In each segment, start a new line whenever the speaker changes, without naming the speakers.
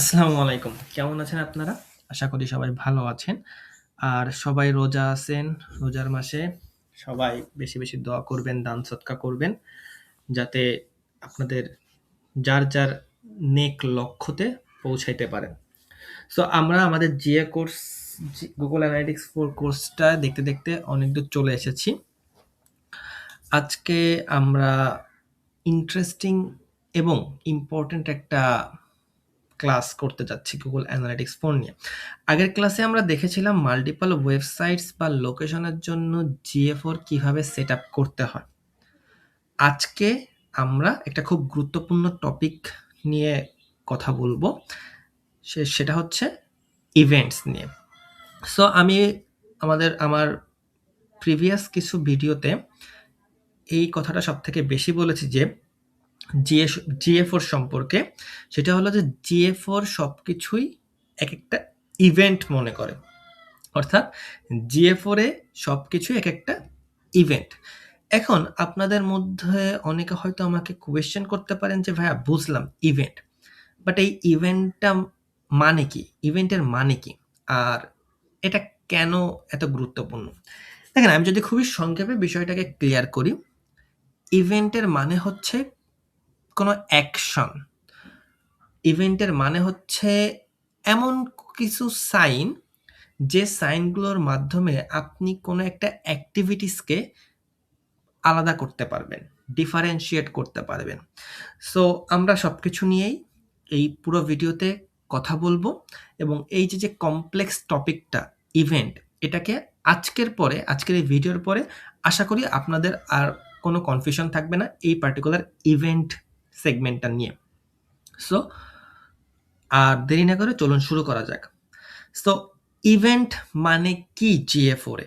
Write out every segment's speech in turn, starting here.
আসসালামু আলাইকুম। কেমন আছেন আপনারা? আশা করি সবাই ভালো আছেন। আর সবাই রোজা আছেন। রোজার মাসে সবাই বেশি, বেশি দোয়া করবেন, দান সদকা করবেন। যাতে আপনাদের যার নেক লক্ষ্যতে পৌঁছাইতে পারেন। সো আমরা আমাদের জিএ কোর্স Google Analytics 4 কোর্সটা দেখতে অনেক দূর চলে এসেছি। আজকে আমরা ইন্টারেস্টিং এবং ইম্পোর্টেন্ট একটা ক্লাস করতে যাচ্ছি Google Analytics 4 নিয়ে। আগের ক্লাসে আমরা দেখেছিলাম মাল্টিপল ওয়েবসাইটস বা লোকেশনের জন্য GA4 কিভাবে সেটআপ করতে হয়। আজকে আমরা একটা খুব গুরুত্বপূর্ণ টপিক নিয়ে কথা বলবো। সেটা হচ্ছে ইভেন্টস নিয়ে। সো আমি আমার প্রিভিয়াস কিছু ভিডিওতে এই কথাটা সবথেকে বেশি বলেছি যে GA4 সম্পর্কে। সেটা হলো যে GA4 সবকিছুই একেকটা ইভেন্ট মনে করে। অর্থাৎ GA4 এ সবকিছুই একেকটা ইভেন্ট। এখন আপনাদের মধ্যে অনেকে হয়তো আমাকে কোয়েশ্চেন করতে পারেন যে, "ভাইয়া বুঝলাম ইভেন্ট। বাট এই ইভেন্টটা মানে কি? ইভেন্টের মানে কি? আর এটা কেন এত গুরুত্বপূর্ণ?" দেখেন, আমি যদি খুবই সংক্ষেপে বিষয়টাকে ক্লিয়ার করি, ইভেন্টের মানে হচ্ছে কোনো অ্যাকশন। ইভেন্টের মানে হচ্ছে এমন কিছু সাইন, যে সাইনগুলোর মাধ্যমে আপনি কোনো একটা অ্যাক্টিভিটিসকে আলাদা করতে পারবেন, ডিফারেনশিয়েট করতে পারবেন। সো আমরা সবকিছু নিয়েই এই পুরো ভিডিওতে কথা বলবো এবং এই যে কমপ্লেক্স টপিকটা ইভেন্ট, এটাকে আজকের এই ভিডিওর পরে আশা করি আপনাদের আর কোনো কনফিউশন থাকবে না এই পার্টিকুলার ইভেন্ট সেগমেন্টটা নিয়ে। সো আর দেরি না করে চলুন শুরু করা যাক। সো ইভেন্ট মানে কি GA4 এ?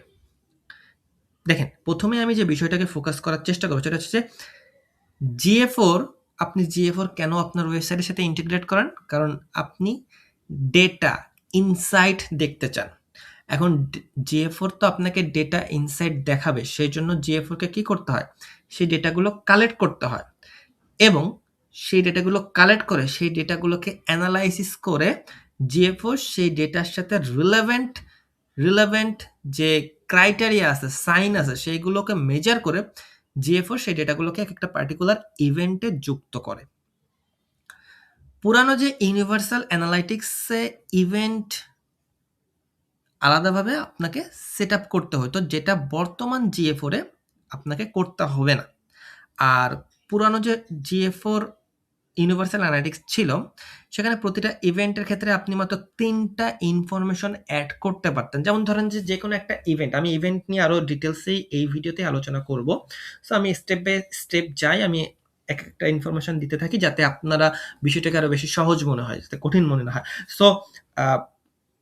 দেখেন, প্রথমে আমি যে বিষয়টাকে ফোকাস করার চেষ্টা করব সেটা হচ্ছে যে GA4, আপনি GA4 কেন আপনার ওয়েবসাইটের সাথে ইন্টিগ্রেট করেন? কারণ আপনি ডেটা ইনসাইট দেখতে চান। এখন GA4 তো আপনাকে ডেটা ইনসাইট দেখাবে। সেজন্য GA4 কে কি করতে হয়? সেই ডেটাগুলো কালেক্ট করতে হয় এবং সেই ডেটাগুলো কালেক্ট করে সেই ডেটাগুলোকে অ্যানালাইসিস করে GA4 সেই ডেটার সাথে রিলেভেন্ট যে ক্রাইটেরিয়া আছে, সাইন আছে, সেইগুলোকে মেজার করে GA4 সেই ডেটাগুলোকে একটা পার্টিকুলার ইভেন্টে যুক্ত করে। পুরানো যে ইউনিভার্সাল অ্যানালাইটিক্সে ইভেন্ট আলাদাভাবে আপনাকে সেটআপ করতে হতো, যেটা বর্তমান GA4 এ আপনাকে করতে হবে না। আর পুরানো যে GA4 ইউনিভার্সাল অ্যানালিটিক্স ছিল, সেখানে প্রতিটা ইভেন্টের ক্ষেত্রে আপনি মাত্র ৩ টা ইনফরমেশন এড করতে পারতেন। যেমন ধরেন যে যেকোনো একটা ইভেন্ট, আমি ইভেন্ট নিয়ে আরো ডিটেইলসে এই ভিডিওতে আলোচনা করব। সো আমি স্টেপ বাই স্টেপ যাই, আমি একেকটা ইনফরমেশন দিতে থাকি যাতে আপনারা বিষয়টাকে আরো বেশি সহজ মনে হয়, যাতে কঠিন মনে না হয়। সো আ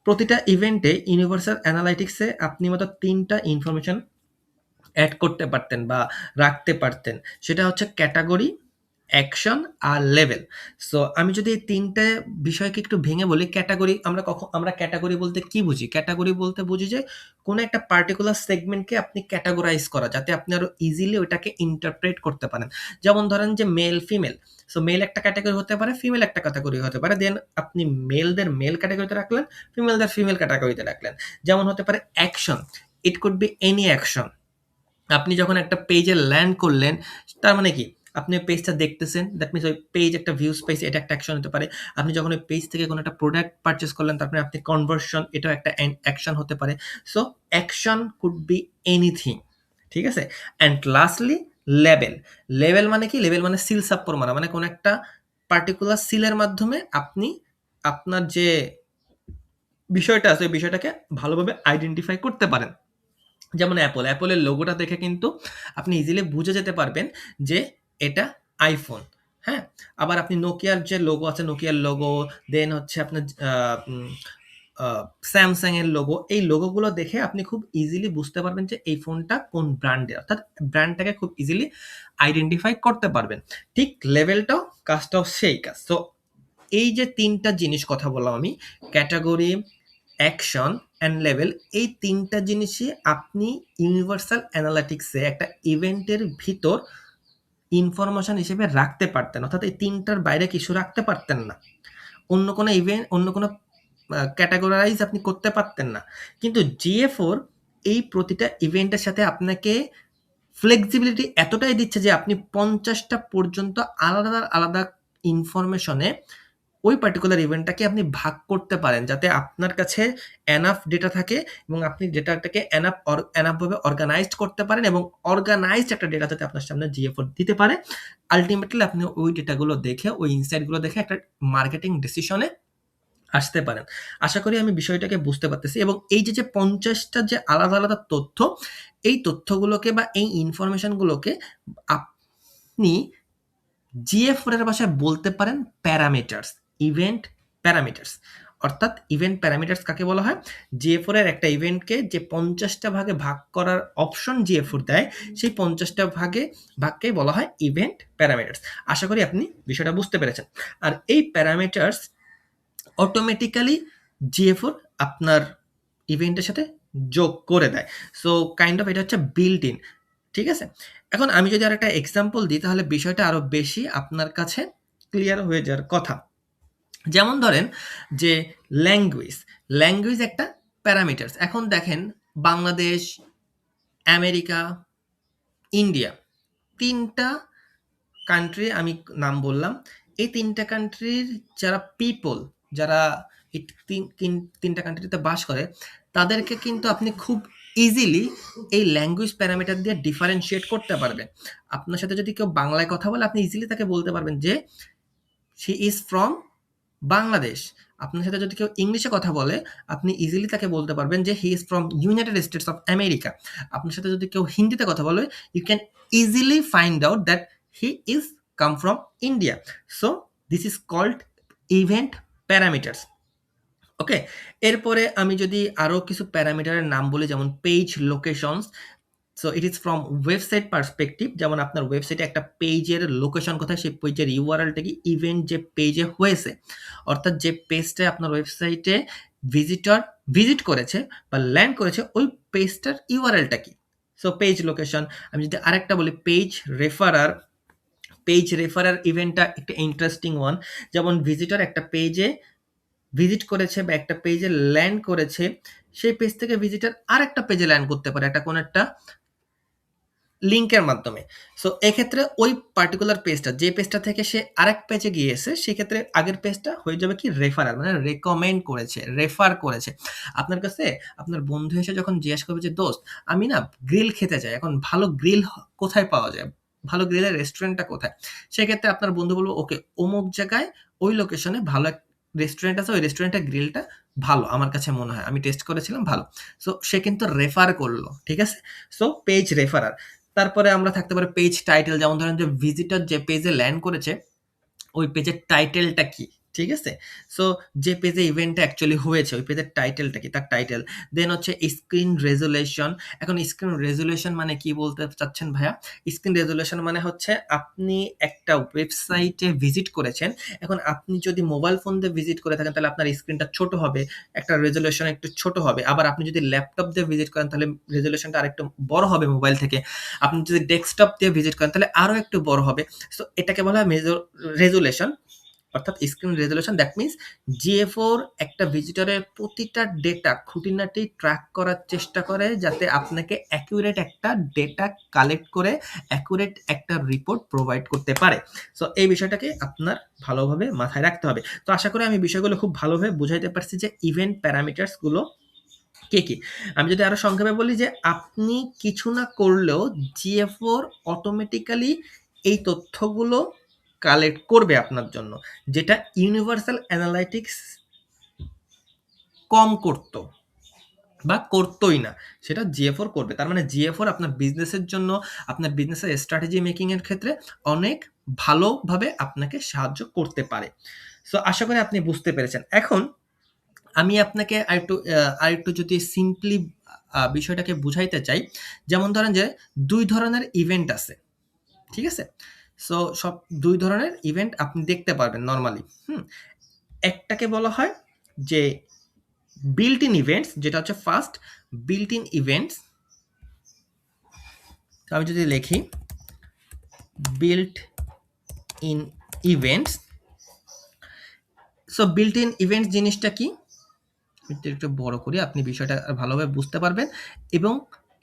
প্রতিটা ইভেন্টে ইউনিভার্সাল অ্যানালাইটিক্সে আপনি মাত্র ৩ টা ইনফরমেশন এড করতে পারতেন বা রাখতে পারতেন। সেটা হচ্ছে ক্যাটেগরি, অ্যাকশন আর লেভেল। সো আমি যদি এই ৩ টে বিষয়কে একটু ভেঙে বলি, ক্যাটেগরি আমরা ক্যাটেগরি বলতে কি বুঝি? ক্যাটেগরি বলতে বুঝি যে কোন একটা পার্টিকুলার সেগমেন্টকে আপনি ক্যাটেগরাইজ করা, যাতে আপনি আরো ইজিলি ওটাকে ইন্টারপ্রেট করতে পারেন। যেমন ধরেন যে মেল, ফিমেল। সো মেল একটা ক্যাটেগরি হতে পারে, ফিমেল একটা ক্যাটেগরি হতে পারে। দেন আপনি মেলদের মেল ক্যাটেগরিতে রাখলেন, ফিমেলদের ফিমেল ক্যাটেগরিতে রাখলেন। যেমন হতে পারে action. It could be any action. আপনি যখন একটা পেজে ল্যান্ড করলেন, তার মানে কি? আপনি ওই পেজটা দেখতেছেন, দ্যাট মিনস ওই পেজ একটা ভিউজ পাইছে, এটা একটা অ্যাকশন হতে পারে। আপনি যখন ওই পেজ থেকে কোনো একটা প্রোডাক্ট পারচেজ করলেন, তারপরে আপনি কনভার্সন, এটাও একটা অ্যাকশন হতে পারে। So action could be anything. ঠিক আছে? And lastly label. লেবেল মানে কি? লেবেল মানে সিল সাপ্পর মারা। মানে কোনো একটা পার্টিকুলার সিলের মাধ্যমে আপনি আপনার যে বিষয়টা আছে, ওই বিষয়টাকে ভালোভাবে আইডেন্টিফাই করতে পারেন। যেমন অ্যাপলের লোগোটা দেখে কিন্তু আপনি ইজিলি বুঝে যেতে পারবেন যে এটা আইফোন। হ্যাঁ? আবার আপনি নোকিয়ার যে লোগো আছে, নোকিয়ার লোগো, দেন হচ্ছে আপনার স্যামসাং এর লোগো, এই লোগোগুলো দেখে আপনি খুব ইজিলি বুঝতে পারবেন যে এই ফোনটা কোন ব্র্যান্ডের, অর্থাৎ ব্র্যান্ডটাকে খুব ইজিলি আইডেন্টিফাই করতে পারবেন। ঠিক লেভেলটাও, কাজটাও সেই কাজ। তো এই যে ৩ টা জিনিস কথা বললাম আমি, ক্যাটেগরি, অ্যাকশন অ্যান্ড লেভেল, এই ৩ টা জিনিসই আপনি ইউনিভার্সাল অ্যানালিটিক্সে একটা ইভেন্টের ভিতর ইনফরমেশন হিসেবে রাখতে পারতেন। অর্থাৎ এই ৩ টার বাইরে কিছু রাখতে পারতেন না। অন্য কোনো ক্যাটেগরাইজ আপনি করতে পারতেন না। কিন্তু GA4 এই প্রতিটা ইভেন্টের সাথে আপনাকে ফ্লেক্সিবিলিটি এতটাই দিচ্ছে যে আপনি ৫০ টা পর্যন্ত আলাদা ইনফরমেশনে ওই পার্টিকুলার ইভেন্টটাকে আপনি ভাগ করতে পারেন, যাতে আপনার কাছে এনাফ ডেটা থাকে এবং আপনি ডেটাটাকে এনাফ ভাবে অর্গানাইজড করতে পারেন এবং অর্গানাইজড একটা ডেটা যাতে আপনার সামনে GA4 দিতে পারে। আল্টিমেটলি আপনি ওই ডেটাগুলো দেখে, ওই ইনসাইট গুলো দেখে একটা মার্কেটিং ডিসিশনে আসতে পারেন। আশা করি আমি বিষয়টাকে বুঝতে পারতেছি এবং এই যে ৫০ টা যে আলাদা তথ্য, এই তথ্যগুলোকে বা এই ইনফরমেশন গুলোকে আপনি GA4 এর ভাষায় বলতে পারেন প্যারামিটারস, ইভেন্ট প্যারামিটারস। অর্থাৎ ইভেন্ট প্যারামিটারস কাকে বলা হয়? GA4 এর একটা ইভেন্টকে যে ৫০ টা ভাগে ভাগ করার অপশন GA4 দেয়, সেই ৫০ টা ভাগকেই বলা হয় ইভেন্ট প্যারামিটারস। আশা করি আপনি বিষয়টা বুঝতে পেরেছেন। আর এই প্যারামিটারস অটোমেটিক্যালি GA4 আপনার ইভেন্টের সাথে যোগ করে দেয়। সো কাইন্ড অফ এটা হচ্ছে বিল্ট ইন। ঠিক আছে? এখন আমি যদি আরেকটা এক্সাম্পল দিই তাহলে বিষয়টা আরো বেশি আপনার কাছে ক্লিয়ার হয়ে যাওয়ার কথা। যেমন ধরেন যে ল্যাঙ্গুয়েজ একটা প্যারামিটারস। এখন দেখেন বাংলাদেশ, আমেরিকা, ইন্ডিয়া ৩ টা কান্ট্রি আমি নাম বললাম। এই ৩ টা কান্ট্রির যারা পিপল, যারা এই ৩ টা কান্ট্রিতে বাস করে, তাদেরকে কিন্তু আপনি খুব ইজিলি এই ল্যাঙ্গুয়েজ প্যারামিটার দিয়ে ডিফারেনশিয়েট করতে পারবেন। আপনার সাথে যদি কেউ বাংলায় কথা বলে, আপনি ইজিলি তাকে বলতে পারবেন যে, "শি ইজ ফ্রম বাংলাদেশ।" আপনার সাথে যদি কেউ ইংলিশে কথা বলে, আপনি ইজিলি তাকে বলতে পারবেন যে, "he is from United States of America." আপনার সাথে যদি কেউ হিন্দিতে কথা বলে, you can easily find out that he is come from India. So this is called event parameters. Okay? এরপরে আমি যদি আরো কিছু প্যারামিটারের নাম বলি, যেমন page locations. So it is from website perspective. যেমন আপনার ওয়েবসাইটে একটা পেজের লোকেশন কোথায়, সেই পেজের ইউআরএলটা কি, ইভেন্ট যে পেজে হয়েছে, অর্থাৎ যে পেজটা আপনার ওয়েবসাইটে ভিজিটর ভিজিট করেছে বা ল্যান্ড করেছে, ওই পেজটার ইউআরএলটা কি। So page location. আমি যদি আরেকটা বলি পেজ রেফারার ইভেন্টটা একটা ইন্টারেস্টিং ওয়ান। যেমন ভিজিটর একটা পেজে ভিজিট করেছে বা একটা পেজে ল্যান্ড করেছে, সেই পেজ থেকে ভিজিটর আরেকটা পেজে ল্যান্ড করতে পারে কোনো একটা লিঙ্কের মাধ্যমে। সো এক্ষেত্রে ওই পার্টিকুলার পেজটা, যে পেজটা থেকে সে আরেক পেজে গিয়েছে, সেক্ষেত্রে আগের পেজটা হয়ে যাবে কি রেফারাল, মানে রেকমেন্ড করেছে, রেফার করেছে। আপনার কাছে আপনার বন্ধু এসে যখন জিজ্ঞেস করবে যে, "দোস্ত, আমি না গ্রিল খেতে চাই। এখন ভালো গ্রিল কোথায় পাওয়া যায়? ভালো গ্রিলের রেস্টুরেন্টটা কোথায়?" সেক্ষেত্রে আপনার বন্ধু বলবে, "ওকে, অমুক জায়গায় ওই লোকেশনে ভালো এক রেস্টুরেন্ট আছে। ওই রেস্টুরেন্টের গ্রিলটা ভালো। আমার কাছে মনে হয়। আমি টেস্ট করেছিলাম, ভালো।" সো সে কিন্তু রেফার করলো। ঠিক আছে? So page রেফারার। তারপরে আমরা থাকতে পারি পেজ টাইটেল। যেমন ধরেন যে ভিজিটর যে পেজে ল্যান্ড করেছে, ওই পেজের টাইটেলটা কি? ঠিক আছে? সো যে পেজে ইভেন্টটা অ্যাকচুয়ালি হয়েছে, ওই পেজের টাইটেলটা কি? তার টাইটেল। দেন হচ্ছে স্ক্রিন রেজোলিউশন। এখন স্ক্রিন রেজোলিউশন মানে কি বলতে চাচ্ছেন ভাইয়া? স্ক্রিন রেজোলিউশন মানে হচ্ছে আপনি একটা ওয়েবসাইটে ভিজিট করেছেন। এখন আপনি যদি মোবাইল ফোন দিয়ে ভিজিট করে থাকেন, তাহলে আপনার স্ক্রিনটা ছোট হবে। একটা রেজোলিউশন একটু ছোট হবে। আবার আপনি যদি ল্যাপটপ দিয়ে ভিজিট করেন, তাহলে রেজোলিউশনটা আরেকটু বড় হবে মোবাইল থেকে। আপনি যদি ডেস্কটপ দিয়ে ভিজিট করেন, তাহলে আরো একটু বড় হবে। সো এটাকে বলা হয় রেজোলিউশন, অর্থাৎ screen resolution. That means GA4 একটা ভিজিটরের প্রতিটা ডেটা খুঁটিনাটি ট্র্যাক করার চেষ্টা করে, যাতে আপনাকে অ্যাকুরেট একটা ডেটা কালেক্ট করে অ্যাকুরেট একটা রিপোর্ট প্রোভাইড করতে পারে। সো এই বিষয়টাকে আপনার ভালোভাবে মাথায় রাখতে হবে। তো আশা করি আমি বিষয়গুলো খুব ভালোভাবে বুঝাইতে পারছি যে ইভেন্ট প্যারামিটারস গুলো কি। আমি যদি আরো সংক্ষেপে বলি যে, আপনি কিছু না করলেও GA4 অটোমেটিক্যালি এই তথ্যগুলো কালেক্ট করবে আপনার জন্য, যেটা ইউনিভার্সাল অ্যানালাইটিক্স কম করত বা করতই না, সেটা GA4 করবে। তার মানে GA4 আপনার বিজনেসের জন্য, আপনার বিজনেসের স্ট্র্যাটেজি মেকিং এর ক্ষেত্রে অনেক ভালোভাবে আপনাকে সাহায্য করতে পারে। সো আশা করি আপনি বুঝতে পেরেছেন। এখন আমি আপনাকে আরেকটু যদি সিম্পলি বিষয়টাকে বুঝাইতে চাই, যেমন ধরেন যে ২ ধরনের ইভেন্ট আছে। ঠিক আছে? সো ২ ধরনের ইভেন্ট আপনি দেখতে পারবেন নরমালি। একটাকে বলা হয় যে বিল্ট ইন ইভেন্টস, যেটা হচ্ছে ফার্স্ট বিল্ট ইন ইভেন্টস। তো আমি যদি লিখি built in events, so built in events জিনিসটা কি? একটু বড় করি, আপনি বিষয়টা ভালোভাবে বুঝতে পারবেন এবং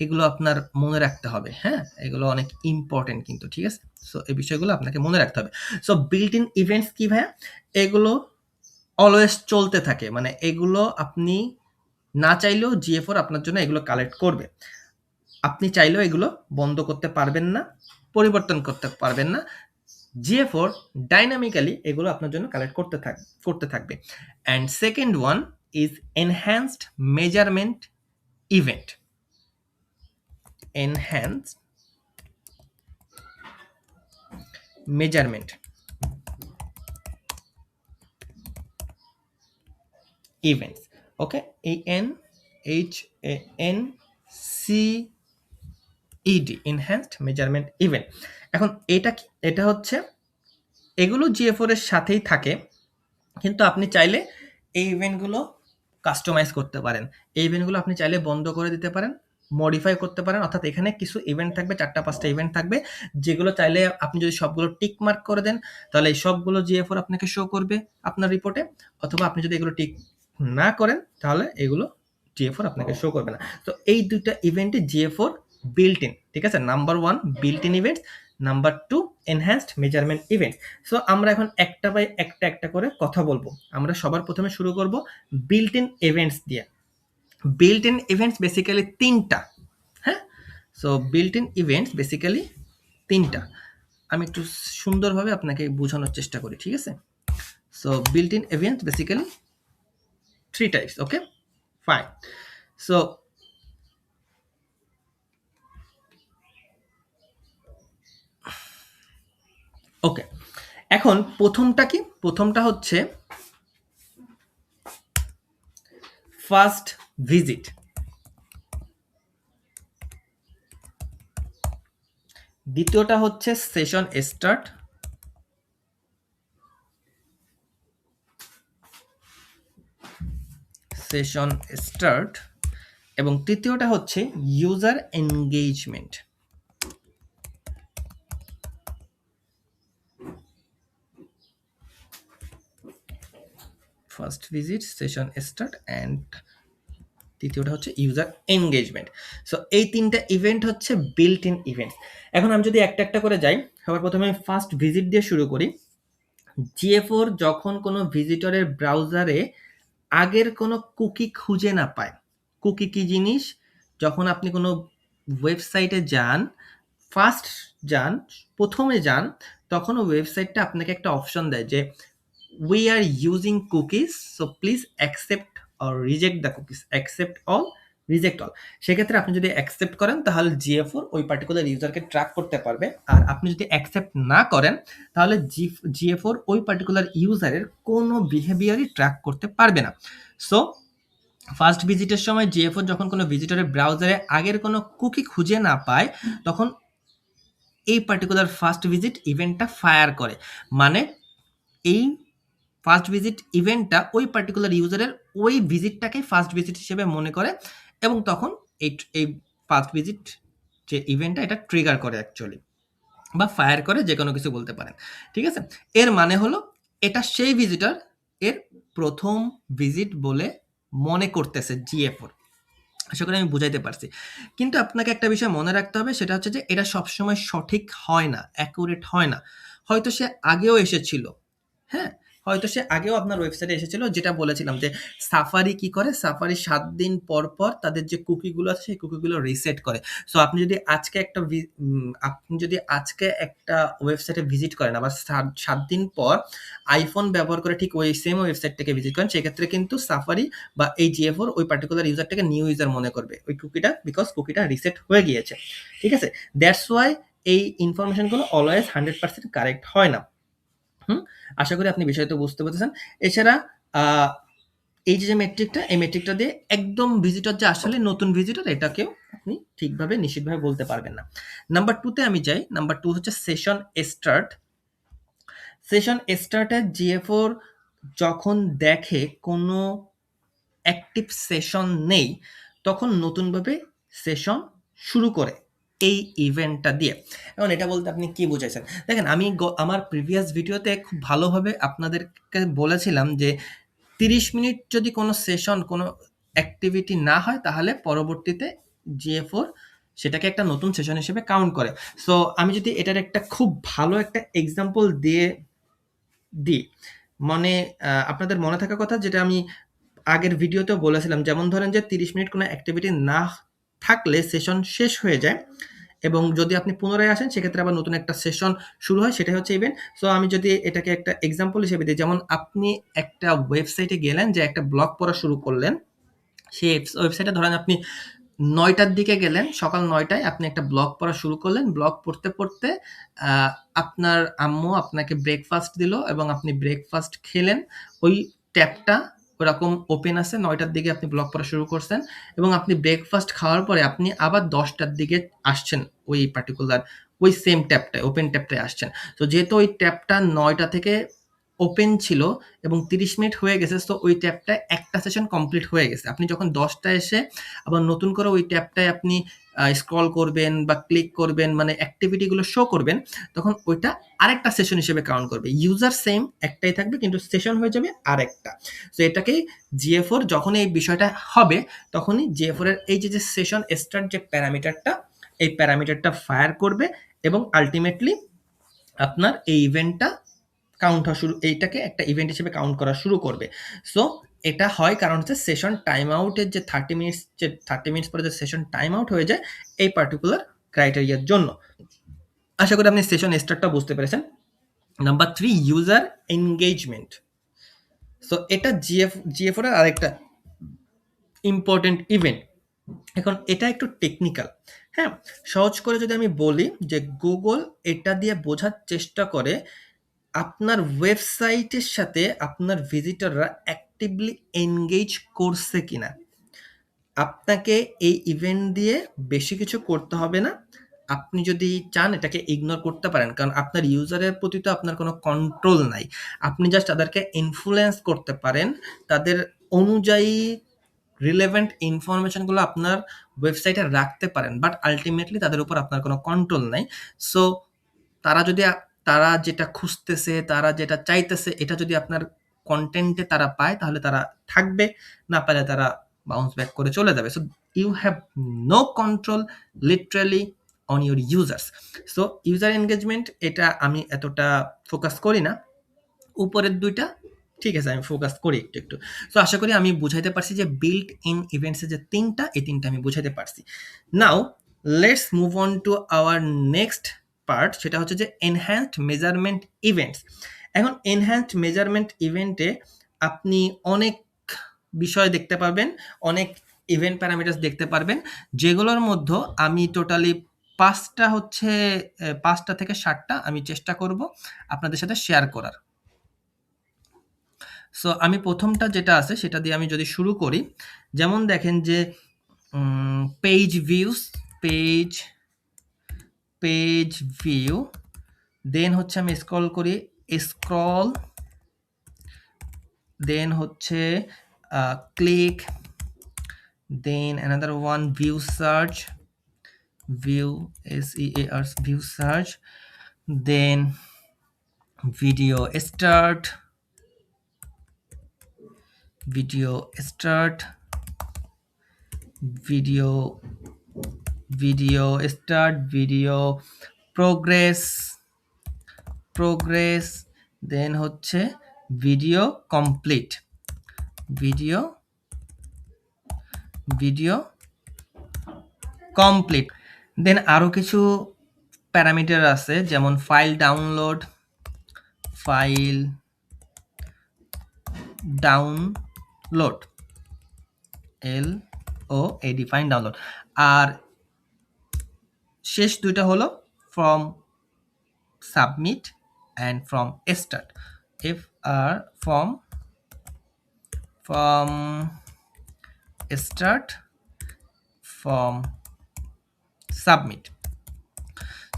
এগুলো আপনার মনে রাখতে হবে, হ্যাঁ? এগুলো অনেক ইম্পোর্টেন্ট কিন্তু, ঠিক আছে? সো এই বিষয়গুলো আপনাকে মনে রাখতে হবে। সো বিল্ট ইন ইভেন্টস কি ভাইয়া? এগুলো অলওয়েজ চলতে থাকে। মানে এগুলো আপনি না চাইলেও GA4 আপনার জন্য এগুলো কালেক্ট করবে। আপনি চাইলেও এগুলো বন্ধ করতে পারবেন না, পরিবর্তন করতে পারবেন না। GA4 ডাইনামিক্যালি এগুলো আপনার জন্য কালেক্ট করতে থাকবে। And second one is enhanced measurement event. Enhanced measurement events. Okay, ENHANCED, enhanced measurement event. এখন এটা কি? এটা হচ্ছে এগুলো GA4 এর সাথেই থাকে, কিন্তু আপনি চাইলে এই ইভেন্টগুলো কাস্টমাইজ করতে পারেন। এই ইভেন্টগুলো আপনি চাইলে বন্ধ করে দিতে পারেন, মডিফাই করতে পারেন। অর্থাৎ এখানে কিছু ইভেন্ট থাকবে, ৪টা ৫টা ইভেন্ট থাকবে, যেগুলো চাইলে আপনি যদি সবগুলো টিক মার্ক করে দেন, তাহলে এই সবগুলো GA4 আপনাকে শো করবে আপনার রিপোর্টে। অথবা আপনি যদি এগুলো টিক না করেন, তাহলে এগুলো GA4 আপনাকে শো করবে না। তো এই ২ টা ইভেন্টে GA4 বিল্ট ইন, ঠিক আছে? Number 1 built in events, number 2 enhanced measurement events. So আমরা এখন একটা বাই একটা করে কথা বলবো। আমরা সবার প্রথমে শুরু করব বিল্ট ইন ইভেন্টস দিয়ে। বিল্ট ইন ইভেন্টস বেসিক্যালি ৩টা, হ্যাঁ? So built in events basically ৩টা। আমি একটু সুন্দরভাবে আপনাকে বোঝানোর চেষ্টা করি, ঠিক আছে? So built in events basically 3 types, okay? Fine. So okay, এখন প্রথমটা কি? প্রথমটা হচ্ছে ফার্স্ট ভিজিট। দ্বিতীয়টা হচ্ছে সেশন স্টার্ট। Session start. এবং তৃতীয়টা হচ্ছে user engagement. First visit, session start and তৃতীয়টা হচ্ছে ইউজার এনগেজমেন্ট। সো এই ৩টা ইভেন্ট হচ্ছে বিল্ট ইন ইভেন্টস। এখন আমি যদি একটা করে যাই, সবার প্রথমে আমি ফার্স্ট ভিজিট দিয়ে শুরু করি। GA4 যখন কোনো ভিজিটরের ব্রাউজারে আগের কোনো কুকি খুঁজে না পায়। কুকি কি জিনিস? যখন আপনি কোনো ওয়েবসাইটে যান, ফার্স্ট যান, প্রথমে যান, তখন ওয়েবসাইটটা আপনাকে একটা অপশন দেয় যে we are using cookies, so please accept or reject the cookies, accept all, reject all। সেক্ষেত্রে আপনি যদি অ্যাকসেপ্ট করেন, তাহলে GA4 ওই পার্টিকুলার ইউজারকে ট্র্যাক করতে পারবে। আর আপনি যদি অ্যাকসেপ্ট না করেন, তাহলে GA4 ওই পার্টিকুলার ইউজারের কোনো বিহেভিয়ারই ট্র্যাক করতে পারবে না। সো ফার্স্ট ভিজিটের সময় GA4 যখন কোনো ভিজিটরের ব্রাউজারে আগের কোনো কুকি খুঁজে না পায়, তখন এই পার্টিকুলার ফার্স্ট ভিজিট ইভেন্টটা ফায়ার করে। মানে এই ফার্স্ট ভিজিট ইভেন্টটা ওই পার্টিকুলার ইউজারের ওই ভিজিটটাকে ফার্স্ট ভিজিট হিসেবে মনে করে, এবং তখন এই ফার্স্ট ভিজিট যে ইভেন্টটা, এটা ট্রিগার করে অ্যাকচুয়ালি, বা ফায়ার করে, যে কোনো কিছু বলতে পারেন, ঠিক আছে? এর মানে হলো এটা সেই ভিজিটর এর প্রথম ভিজিট বলে মনে করতেছে GA4। আশা করি আমি বুঝাইতে পারছি। কিন্তু আপনাকে একটা বিষয় মনে রাখতে হবে, সেটা হচ্ছে যে এটা সবসময় সঠিক হয় না, অ্যাকুরেট হয় না। হয়তো সে আগেও এসেছিল, হ্যাঁ? হয়তো সে আগেও আপনার ওয়েবসাইটে এসেছিল, যেটা বলেছিলাম যে সাফারি কি করে? সাফারি ৭ দিন পর তাদের যে কুকিগুলো আছে, সেই কুকিগুলো রিসেট করে। সো আপনি যদি আজকে একটা ওয়েবসাইটে ভিজিট করেন, আবার ৭ দিন পর আইফোন ব্যবহার করে ঠিক ওই সেম ওয়েবসাইটটাকে ভিজিট করেন, সেক্ষেত্রে কিন্তু সাফারি বা এই GA4 ওই পার্টিকুলার ইউজারটাকে নিউ ইউজার মনে করবে ওই কুকিটা, বিকজ কুকিটা রিসেট হয়ে গিয়েছে, ঠিক আছে? দ্যাটস ওয়াই এই ইনফরমেশনগুলো অলওয়েজ 100% কারেক্ট হয় না। আশা করি আপনি বিষয়টা বুঝতে পেরেছেন। এছাড়া এই যে মেট্রিকটা, এই মেট্রিকটা দিয়ে একদম ভিজিটর যে আসলে নতুন ভিজিটর, এটাকেও আপনি ঠিকভাবে নিশ্চিতভাবে বলতে পারবেন না। নাম্বার 2 তে আমি যাই। নাম্বার 2 হচ্ছে সেশন স্টার্ট। সেশন স্টার্টে GA4 যখন দেখে কোনো অ্যাক্টিভ সেশন নেই, তখন নতুনভাবে সেশন শুরু করে। এই ইভেন্টটা দিয়ে। এখন এটা বলতে আপনি কি বুঝাইছেন? দেখেন আমি আমার প্রিভিয়াস ভিডিওতে খুব ভালোভাবে আপনাদেরকে বলেছিলাম যে ৩০ মিনিট যদি কোনো সেশন, কোনো অ্যাক্টিভিটি না হয় তাহলে পরবর্তীতে GA4 সেটাকে একটা নতুন সেশন হিসেবে কাউন্ট করে। সো আমি যদি এটার একটা খুব ভালো একটা এক্সাম্পল দিয়ে দিই, মানে আপনাদের মনে থাকার কথা যেটা আমি আগের ভিডিওতেও বলেছিলাম, যেমন ধরেন যে ৩০ মিনিট কোনো অ্যাক্টিভিটি না থাকলে সেশন শেষ হয়ে যায় এবং যদি আপনি পুনরায় আসেন সেক্ষেত্রে আবার নতুন একটা সেশন শুরু হয়, সেটাই হচ্ছে ইভেন্ট। সো আমি যদি এটাকে একটা এক্সাম্পল হিসেবে দিই, যেমন আপনি একটা ওয়েবসাইটে গেলেন যে একটা ব্লগ পড়া শুরু করলেন, সেই ওয়েবসাইটে ধরেন আপনি ৯টার দিকে গেলেন, সকাল ৯টায় আপনি একটা ব্লগ পড়া শুরু করলেন। ব্লগ পড়তে, পড়তে আ আপনার আম্মু আপনাকে ব্রেকফাস্ট দিল এবং আপনি ব্রেকফাস্ট খেলেন। ওই ট্যাবটা ওরকম ওপেন আছে, ৯টার দিকে আপনি ব্লগ পড়া শুরু করছেন এবং আপনি ব্রেকফাস্ট খাওয়ার পরে আপনি আবার ১০টার দিকে আসছেন ওই পার্টিকুলার ওই সেম ট্যাবটায়, ওপেন ট্যাবটায় আসছেন। তো যেহেতু ওই ট্যাবটা ৯টা থেকে ওপেন ছিল এবং ৩০ মিনিট হয়ে গেছে, সো ওই ট্যাবটায় একটা সেশন কমপ্লিট হয়ে গেছে। আপনি যখন ১০টায় এসে আবার নতুন করে ওই ট্যাবটায় আপনি স্ক্রল করবেন বা ক্লিক করবেন, মানে অ্যাক্টিভিটি গুলো শো করবেন, তখন ওইটা আরেকটা সেশন হিসেবে কাউন্ট করবে। ইউজার সেম একটাই থাকবে কিন্তু সেশন হয়ে যাবে আরেকটা। সো এটাকেই GA4 যখনই এই বিষয়টা হবে তখনই GA4 এর এই যে সেশন স্টার্ট যে প্যারামিটারটা, এই প্যারামিটারটা ফায়ার করবে এবং আল্টিমেটলি আপনার এই ইভেন্টটা কাউন্ট হওয়া শুরু, এইটাকে একটা ইভেন্ট হিসেবে কাউন্ট করা শুরু করবে। সো এটা হয় কারণ হচ্ছে সেশন টাইম আউটের যে 30 মিনিটস পরে যে সেশন টাইম আউট হয়ে যায় এই পার্টিকুলার ক্রাইটেরিয়ার জন্য। আশা করি আপনি সেশন স্টার্টটা বুঝতে পেরেছেন। Number 3, user engagement. সো এটা GA4 এর আরেকটা ইম্পর্টেন্ট ইভেন্ট। এখন এটা একটু টেকনিক্যাল। হ্যাঁ, সহজ করে যদি আমি বলি যে গুগল এটা দিয়ে বোঝার চেষ্টা করে আপনার ওয়েবসাইটের সাথে আপনার ভিজিটররা অ্যাক্টিভলি এনগেজ করছে কিনা। আপনাকে এই ইভেন্ট দিয়ে বেশি কিছু করতে হবে না। আপনি যদি চান এটাকে ইগনোর করতে পারেন। কারণ আপনার ইউজারের প্রতি তো আপনার কোনো কন্ট্রোল নাই। আপনি জাস্ট তাদেরকে ইনফ্লুয়েন্স করতে পারেন। তাদের অনুযায়ী রিলেভেন্ট ইনফরমেশন গুলো আপনার ওয়েবসাইটে রাখতে পারেন। বাট আল্টিমেটলি তাদের উপর আপনার কোনো কন্ট্রোল নাই। সো তারা যদি তারা যেটা খুঁজতেছে, তারা যেটা চাইতেছে এটা যদি আপনার কনটেন্টে তারা পায় তাহলে তারা থাকবে, না পাইলে তারা বাউন্স ব্যাক করে চলে যাবে। So you have no control literally on your users. So user engagement এটা আমি এতটা ফোকাস করি না। উপরের ২ টা ঠিক আছে, আমি ফোকাস করি একটু, একটু। সো আশা করি আমি বুঝাইতে পারছি যে বিল্ট ইন ইভেন্টস এর যে ৩ টা, এই ৩ টা আমি বুঝাইতে পারছি। Now let's move on to our next part, সেটা হচ্ছে যে এনহ্যান্সড মেজারমেন্ট ইভেন্টস। এখন এনহ্যান্সড মেজারমেন্ট ইভেন্টে আপনি অনেক বিষয় দেখতে পারবেন, অনেক ইভেন্ট প্যারামিটারস দেখতে পারবেন, যেগুলোর মধ্যে আমি টোটালি ৫ টা হচ্ছে ৫ টা থেকে ৭ টা আমি চেষ্টা করব আপনাদের সাথে শেয়ার করার। সো আমি ১ম টা যেটা আছে সেটা দিয়ে আমি যদি শুরু করি, যেমন দেখেন যে page views, page page view, then হচ্ছে আমি স্ক্রল করি, স্ক্রল, দেন হচ্ছে click, then another one view search, view SEAR view search, then video start, video start, video video start, video progress, progress, then হচ্ছে video complete, video video complete. Then আরও কিছু parameter আছে যেমন file download, file download, LOAD, file download. আর শেষ ২ টা হলো form submit and form start, FR, from start, from submit.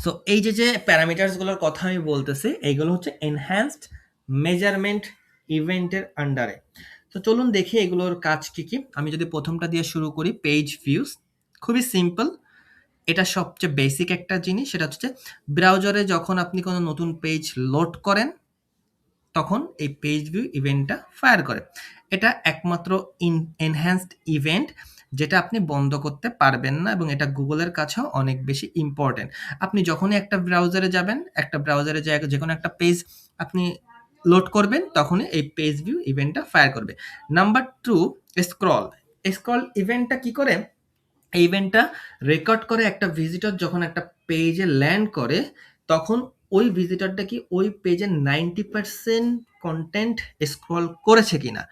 So এই যে প্যারামিটারসগুলোর কথা আমি বলতেছি এইগুলো হচ্ছে এনহ্যান্সড মেজারমেন্ট ইভেন্টের আন্ডারে। তো চলুন দেখি এগুলোর কাজ কি কি। আমি যদি প্রথমটা দিয়ে শুরু করি, পেজ ভিউস, খুবই সিম্পল। এটা সবচেয়ে বেসিক একটা জিনিস। সেটা হচ্ছে যে ব্রাউজারে যখন আপনি কোনো নতুন পেজ লোড করেন, তখন এই পেজ ভিউ ইভেন্টটা ফায়ার করে। এটা একমাত্র এনহ্যান্সড ইভেন্ট যেটা আপনি বন্ধ করতে পারবেন না, এবং এটা গুগলের কাছেও অনেক বেশি ইম্পর্টেন্ট। আপনি যখনই একটা ব্রাউজারে যাবেন, একটা ব্রাউজারে যে কোনো একটা পেজ আপনি লোড করবেন, তখনই এই পেজ ভিউ ইভেন্টটা ফায়ার করবে। Number 2, scroll. স্ক্রল ইভেন্টটা কি করে? এই ইভেন্টটা রেকর্ড করে একটা ভিজিটর যখন একটা পেজে ল্যান্ড করে, তখন ওই ভিজিটরটা কি ওই পেজের 90% কন্টেন্ট স্ক্রল করেছে কিনা,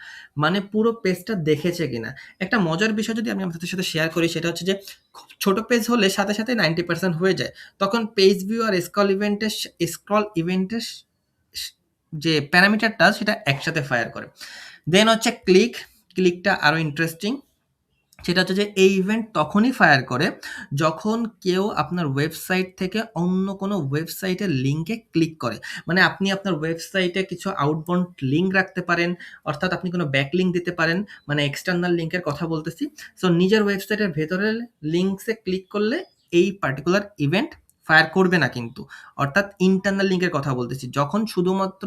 মানে পুরো পেজটা দেখেছে কিনা। একটা মজার বিষয় যদি আমি আপনাদের সাথে শেয়ার করি, সেটা হচ্ছে যে খুব ছোট পেজ হলে সাথে সাথে 90% হয়ে যায়, তখন পেজ ভিউ আর স্ক্রল ইভেন্টের যে প্যারামিটারটা সেটা একসাথে ফায়ার করে। দেন হচ্ছে ক্লিকটা আরো ইন্টারেস্টিং। সেটা হচ্ছে যে এই ইভেন্ট তখনই ফায়ার করে যখন কেউ আপনার ওয়েবসাইট থেকে অন্য কোনো ওয়েবসাইটের লিঙ্কে ক্লিক করে। মানে আপনি আপনার ওয়েবসাইটে কিছু আউটবাউন্ড লিঙ্ক রাখতে পারেন, অর্থাৎ আপনি কোনো ব্যাক লিঙ্ক দিতে পারেন, মানে এক্সটার্নাল লিঙ্কের কথা বলতেছি। সো নিজের ওয়েবসাইটের ভেতরের লিঙ্কসে ক্লিক করলে এই পার্টিকুলার ইভেন্ট ফায়ার করবে না কিন্তু, অর্থাৎ ইন্টারনাল লিঙ্কের কথা বলতেছি। যখন শুধুমাত্র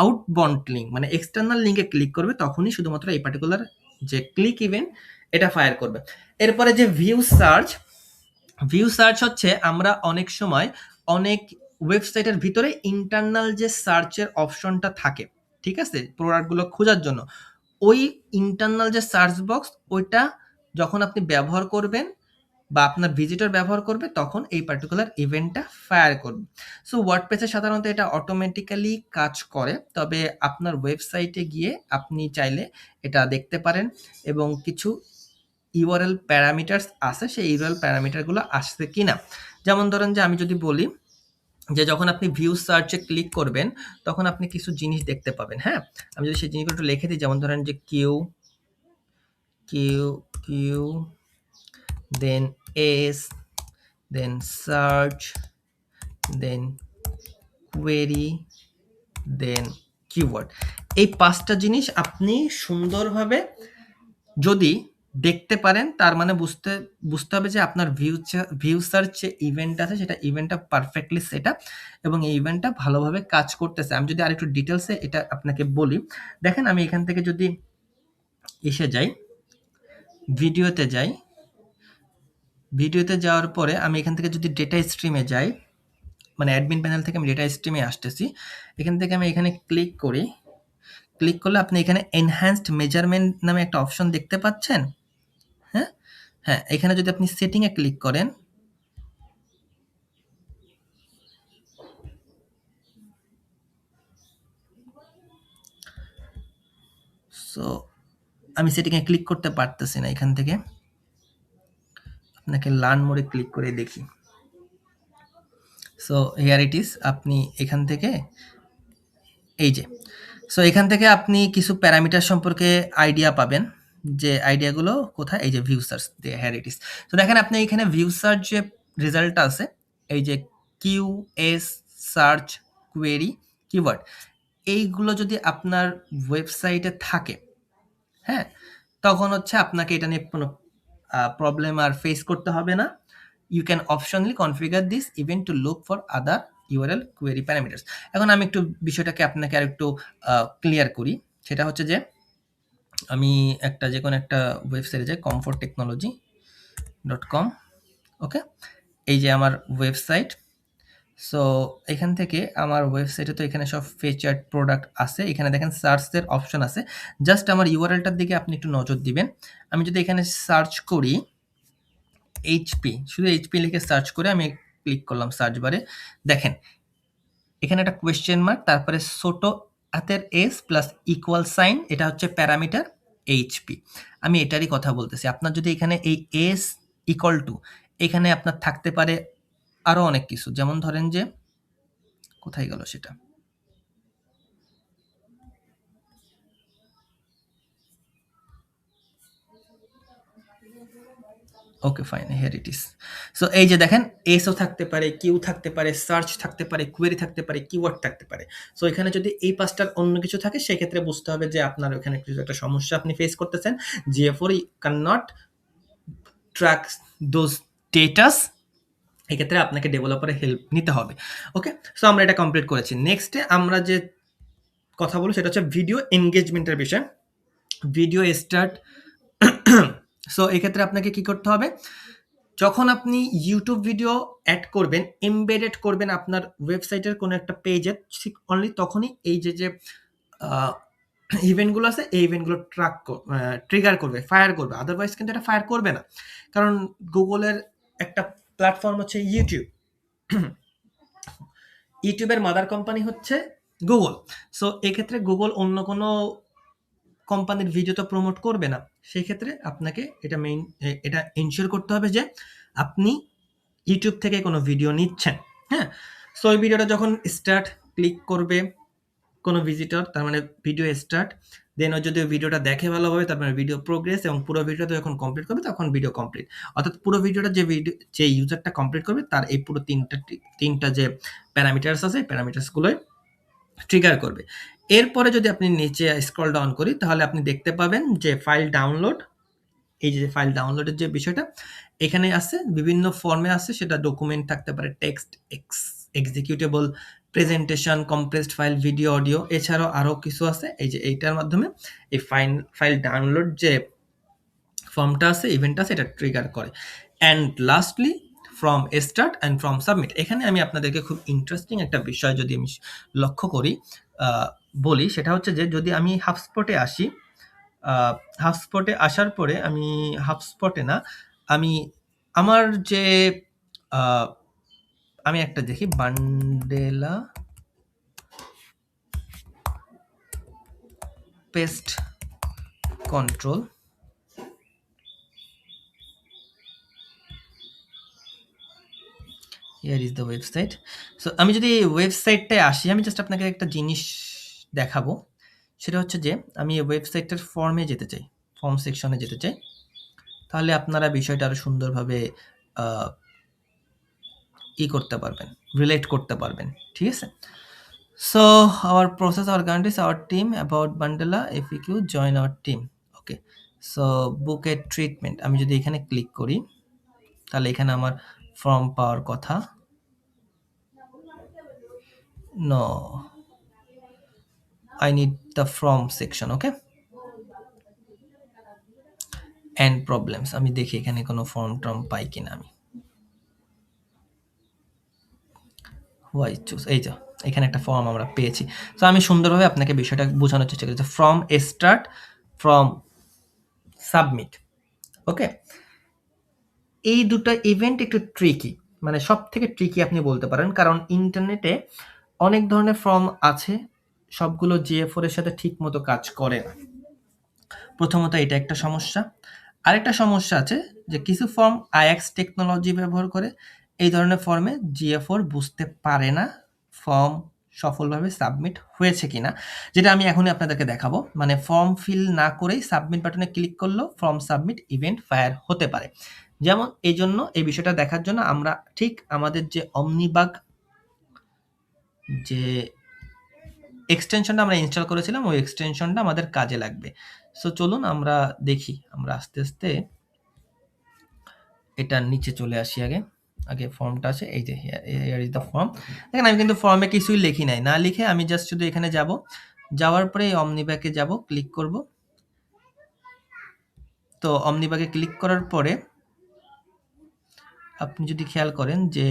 আউটবাউন্ড লিঙ্ক মানে এক্সটার্নাল লিঙ্কে ক্লিক করবে, তখনই শুধুমাত্র এই পার্টিকুলার যে ক্লিক ইভেন্ট এটা ফায়ার করবে। এরপরে যে ভিউ সার্চ হচ্ছে আমরা অনেক সময় অনেক ওয়েবসাইটের ভিতরে ইন্টারনাল যে সার্চের অপশনটা থাকে, ঠিক আছে, প্রোডাক্টগুলো খোঁজার জন্য, ওই ইন্টারনাল যে সার্চ বক্স ওইটা যখন আপনি ব্যবহার করবেন বা আপনার ভিজিটর ব্যবহার করবে, তখন এই পার্টিকুলার ইভেন্টটা ফায়ার করবে। সো ওয়ার্ডপ্রেসে সাধারণত এটা অটোমেটিক্যালি কাজ করে, তবে আপনার ওয়েবসাইটে গিয়ে আপনি চাইলে এটা দেখতে পারেন, এবং কিছু ইউআরএল প্যারামিটারস আছে, সেই ইউআরএল প্যারামিটারগুলো আসছে কিনা। যেমন ধরেন যে আমি যদি বলি যে যখন আপনি ভিউ সার্চে ক্লিক করবেন, তখন আপনি কিছু জিনিস দেখতে পাবেন। হ্যাঁ, আমি যদি সেই জিনিসগুলো একটু লিখে দিই, যেমন ধরেন যে Q Q Q then S then search then query then keyword. এই 5টা জিনিস আপনি সুন্দরভাবে যদি দেখতে পারেন, তার মানে বুঝতে হবে যে আপনার ভিউ সার্চ যে ইভেন্ট আছে, সেটা ইভেন্টটা পারফেক্টলি সেট আপ, এবং এই ইভেন্টটা ভালোভাবে কাজ করতেছে। আমি যদি আরেকটু ডিটেলসে এটা আপনাকে বলি, দেখেন আমি এখান থেকে যদি এসে যাই, ভিডিওতে যাওয়ার পরে আমি এখান থেকে যদি ডেটা স্ট্রিমে যাই, মানে অ্যাডমিন প্যানেল থেকে আমি ডেটা স্ট্রিমে আসতেছি, এখান থেকে আমি এখানে ক্লিক করলে আপনি এখানে এনহ্যান্সড মেজারমেন্ট নামে একটা অপশন দেখতে পাচ্ছেন। হ্যাঁ, হ্যাঁ, এখানে যদি আপনি সেটিংয়ে ক্লিক করেন, সো আমি সেটিংয়ে ক্লিক করতে পারতেছি না, এখান থেকে আপনাকে লার্ন মোডে ক্লিক করে দেখি। সো হিয়ার ইট ইজ, আপনি এখান থেকে এই যে, সো এখান থেকে আপনি কিছু প্যারামিটার সম্পর্কে আইডিয়া পাবেন, যে আইডিয়াগুলো কোথায়, এই যে ভিউ সার্চ দিয়ে, হিয়ার ইট ইজ। তো দেখেন আপনি এখানে ভিউ সার্চ যে রেজাল্টটা আছে, এই যে Q S search query keyword, এইগুলো যদি আপনার ওয়েবসাইটে থাকে, হ্যাঁ, তখন হচ্ছে আপনাকে এটা নিয়ে কোনো প্রবলেম আর ফেস করতে হবে না। You can optionally configure this event to look for other URL query parameters. এখন আমি একটু বিষয়টাকে আপনাকে আর একটু ক্লিয়ার করি। সেটা হচ্ছে যে আমি যে কোনো একটা ওয়েবসাইটে যাই, comforttechnology.com। ওকে, এই যে আমার ওয়েবসাইট। সো এখান থেকে আমার ওয়েবসাইটে তো এখানে সব ফিচার্ড প্রোডাক্ট আছে, এখানে দেখেন সার্চের অপশন আছে। জাস্ট আমার ইউআরএলটার দিকে আপনি একটু নজর দিবেন। আমি যদি এখানে সার্চ করি এইচপি, শুধু এইচপি লিখে সার্চ করে আমি ক্লিক করলাম সার্চ বারে, দেখেন এখানে একটা কোয়েশ্চেন মার্ক, তারপরে ছোট হাতের এস প্লাস ইকুয়াল সাইন, এটা হচ্ছে প্যারামিটার এইচপি। আমি এটারই কথা বলতেছি। আপনার যদি এখানে এই এস ইকুয়াল টু, এখানে আপনার থাকতে পারে আরো অনেক কিছু, যেমন ধরেন যে কোথায় গেল সেটা, okay fine, here it is. So এই যে দেখেন এসও থাকতে পারে, কিউ থাকতে পারে, সার্চ থাকতে পারে, কোয়েরি থাকতে পারে, কিওয়ার্ড থাকতে পারে। সো এখানে যদি এই 5টার অন্য কিছু থাকে, সেক্ষেত্রে বুঝতে হবে যে আপনার ওখানে কিছু একটা সমস্যা আপনি ফেস করতেছেন, GA4 can not track those datas এক্ষেত্রে আপনাকে ডেভেলপারের হেল্প নিতে হবে। ওকে? সো আমরা এটা কমপ্লিট করেছি। নেক্সটে আমরা যে কথা বলব সেটা হচ্ছে ভিডিও এনগেজমেন্টের বিষয়। ভিডিও স্টার্ট সো এক্ষেত্রে আপনাকে কি করতে হবে? যখন আপনি ইউটিউব ভিডিও অ্যাড করবেন, এমবেডেড করবেন আপনার ওয়েবসাইটের কোনো একটা পেজে, ঠিক অনলি তখনই এই যে ইভেন্টগুলো আছে, এই ইভেন্টগুলো ট্রিগার করবে, ফায়ার করবে। আদারওয়াইজ কিন্তু এটা ফায়ার করবে না। কারণ গুগলের একটা প্ল্যাটফর্ম হচ্ছে ইউটিউব। ইউটিউবের মাদার কোম্পানি হচ্ছে গুগল। সো এক্ষেত্রে গুগল অন্য কোনো কোম্পানির ভিডিও তো প্রমোট করবে না। সেই ক্ষেত্রে আপনাকে এটা এনশিওর করতে হবে যে আপনি ইউটিউব থেকে কোনো ভিডিও নিচ্ছেন। হ্যাঁ? সো ওই ভিডিওটা যখন স্টার্ট ক্লিক করবে কোনো ভিজিটর, তার মানে ভিডিও স্টার্ট, দেন ও যদি ভিডিওটা দেখে ভালোভাবে, তার মানে ভিডিও প্রোগ্রেস, এবং পুরো ভিডিওটা যখন কমপ্লিট করবে তখন ভিডিও কমপ্লিট। অর্থাৎ পুরো ভিডিওটা যে ইউজারটা কমপ্লিট করবে তার এই পুরো তিনটা যে প্যারামিটারস আছে, প্যারামিটারসগুলোই ট্রিগার করবে। এরপরে যদি আপনি নিচে স্ক্রল ডাউন করি তাহলে আপনি দেখতে পাবেন যে ফাইল ডাউনলোড, এই যে ফাইল ডাউনলোডের যে বিষয়টা এখানে আছে, বিভিন্ন ফর্মে আছে, সেটা ডকুমেন্ট থাকতে পারে, text, executable, presentation, compressed file, video, audio, এছাড়াও আরও কিছু আছে। এই যে এইটার মাধ্যমে এই ফাইল ডাউনলোড যে ফর্মটা আছে, ইভেন্টটা আছে, এটা ট্রিগার করে। And lastly from start and from submit. এখানে আমি আপনাদেরকে খুব ইন্টারেস্টিং একটা বিষয় যদি আমি লক্ষ্য করি, বলি, সেটা হচ্ছে যে যদি আমি হাবস্পটে আসি, হাবস্পটে আসার পরে আমি হাবস্পটে না, আমি আমার যে আমি একটা দেখি বান্ডেলা paste control, here is the website. So আমি যদি ওয়েবসাইটটায় আসি, আমি জাস্ট আপনাকে একটা জিনিস দেখাবো, সেটা হচ্ছে যে আমি ওয়েবসাইটটার ফর্মে যেতে চাই, ফর্ম সেকশনে যেতে চাই, তাহলে আপনারা বিষয়টা আরো সুন্দরভাবে করতে পারবেন, রিলেট করতে পারবেন। ঠিক আছে? So our process, our guarantees, our team about Bandela FAQ, join our team. Okay, so book A treatment আমি যদি এখানে ক্লিক করি তাহলে এখানে আমার ফর্ম পাওয়ার কথা। No, I need the from section. Okay, and problems, আমি দেখি এখানে কোনো ফর্ম টর্ম পাই কিনা আমি। why choose, এই তো এখানে একটা ফর্ম আমরা পেয়েছি। সো আমি সুন্দরভাবে আপনাকে বিষয়টা বোঝানোর চেষ্টা করেছি, ফ্রম স্টার্ট, ফ্রম সাবমিট। ওকে, এই দুটো ইভেন্ট একটু ট্রিকি, মানে সব থেকে ট্রিকি আপনি বলতে পারেন, কারণ ইন্টারনেটে অনেক ধরনের ফর্ম আছে, সবগুলো GA4 এর সাথে ঠিক মতো কাজ করে না। প্রথমত এটা একটা সমস্যা। আরেকটা সমস্যা আছে যে কিছু ফর্ম আইএক্স টেকনোলজি ব্যবহার করে, এই ধরনের ফর্মে GA4 বুঝতে পারে না ফর্ম সফলভাবে সাবমিট হয়েছে কিনা, যেটা আমি এখনই আপনাদেরকে দেখাবো। মানে ফর্ম ফিল না করেই সাবমিট বাটনে ক্লিক করলেও ফর্ম সাবমিট ইভেন্ট ফায়ার হতে পারে। যেমন এই জন্য এই বিষয়টা দেখার জন্য আমরা ঠিক আমাদের যে অমনিবাগ যে এক্সটেনশনটা আমরা ইনস্টল করেছিলাম, ওই এক্সটেনশনটা আমাদের কাজে লাগবে। সো চলুন আমরা দেখি, আমরা আস্তে আস্তে এটার নিচে চলে আসি। আগে ফর্মটা আছে, এই যে হিয়ার ইজ দ্য ফর্ম। দেখেন আমি কিন্তু ফর্মে কিছুই লিখি নাই, না লিখে আমি জাস্ট শুধু এখানে যাব, যাওয়ার পরে এই অমনিবাগে যাব, ক্লিক করব। তো অমনিবাগে ক্লিক করার পরে আপনি যদি খেয়াল করেন যে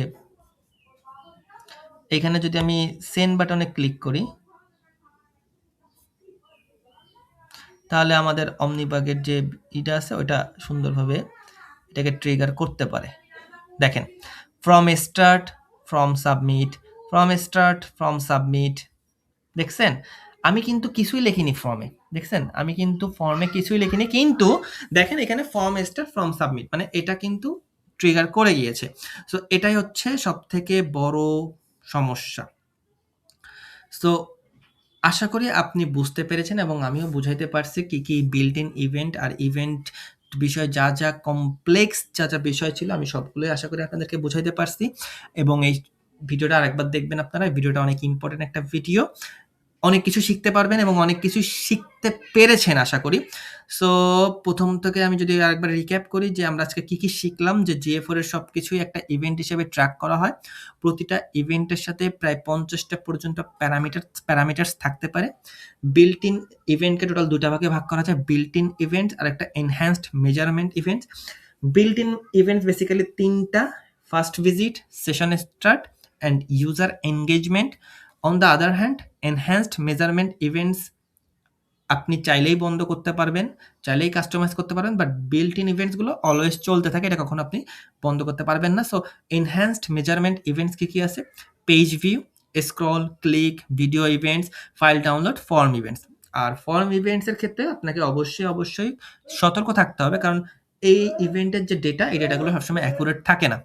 এখানে যদি আমি সেন্ড বাটনে ক্লিক করি তাহলে আমাদের অমনিবাগের যে ইটা আছে ওটা সুন্দরভাবে এটাকে ট্রিগার করতে পারে। দেখেন, from start, from submit, from start, from submit. দেখছেন আমি কিন্তু কিছুই লিখিনি ফর্মে, দেখছেন আমি কিন্তু ফর্মে কিছুই লিখিনি, কিন্তু দেখেন এখানে ফর্ম স্টার্ট, ফ্রম সাবমিট, মানে এটা কিন্তু ট্রিগার করে গিয়েছে। সো এটাই হচ্ছে সব থেকে বড় সমস্যা। সো আশা করি আপনি বুঝতে পেরেছেন এবং আমিও বুঝাইতে পারছি কি কি বিল্ট ইন ইভেন্ট আর ইভেন্ট বিষয় যা কমপ্লেক্স যা বিষয় ছিল আমি সবগুলোই আশা করি আপনাদেরকে বুঝাইতে পারছি। এবং এই ভিডিওটা আরেকবার দেখবেন আপনারা, ভিডিওটা অনেক ইম্পর্টেন্ট একটা ভিডিও। অনেক কিছু শিখতে পারবেন এবং অনেক কিছু শিখতে পেরেছেন আশা করি। সো ১ম থেকে আমি যদি আরেকবার রিক্যাপ করি যে আমরা আজকে কি শিখলাম যে GA4 এর সবকিছুই একটা ইভেন্ট হিসেবে ট্র্যাক করা হয়। প্রতিটা ইভেন্টের সাথে প্রায় ৫০ টা পর্যন্ত প্যারামিটারস থাকতে পারে। বিল্ট ইন ইভেন্টকে টোটাল ২ টা ভাগে ভাগ করা যায়। বিল্ট ইন ইভেন্ট আর একটা enhanced measurement event. Built in event basically ৩ টা: first visit, session start and user engagement. On the other hand, enhanced measurement events আপনি চাইলেই বন্ধ করতে পারবেন, চাইলেই কাস্টমাইজ করতে পারবেন, বাট বিল্ট ইন ইভেন্টস গুলো অলওয়েজ চলতে থাকে, এটা কখনো আপনি বন্ধ করতে পারবেন না। সো এনহ্যান্সড মেজারমেন্ট ইভেন্টস কি আছে? Page view, scroll, click, video events, file download, form events. আর ফর্ম ইভেন্টস এর ক্ষেত্রে আপনাকে অবশ্যই সতর্ক থাকতে হবে, কারণ এই ইভেন্টের যে ডেটা, এই ডেটাগুলো সবসময় অ্যাকুরেট থাকে না।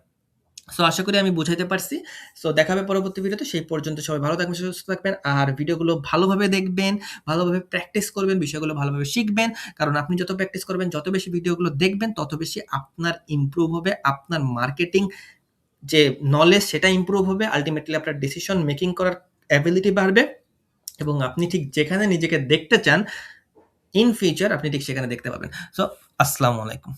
সো আশা করি আমি বুঝাইতে পারছি। সো দেখা হবে পরবর্তী ভিডিওতে। সেই পর্যন্ত সবাই ভালো থাকবেন, সুস্থ থাকবেন। আর ভিডিওগুলো ভালোভাবে দেখবেন, ভালোভাবে প্র্যাকটিস করবেন, বিষয়গুলো ভালোভাবে শিখবেন। কারণ আপনি যত প্র্যাকটিস করবেন, যত বেশি ভিডিওগুলো দেখবেন, তত বেশি আপনার ইমপ্রুভ হবে। আপনার মার্কেটিং যে নলেজ, সেটা ইমপ্রুভ হবে। আল্টিমেটলি আপনার ডিসিশন মেকিং করার অ্যাবিলিটি বাড়বে এবং আপনি ঠিক যেখানে নিজেকে দেখতে চান ইন ফিউচার, আপনি ঠিক সেখানে দেখতে পাবেন। সো আসসালামু আলাইকুম।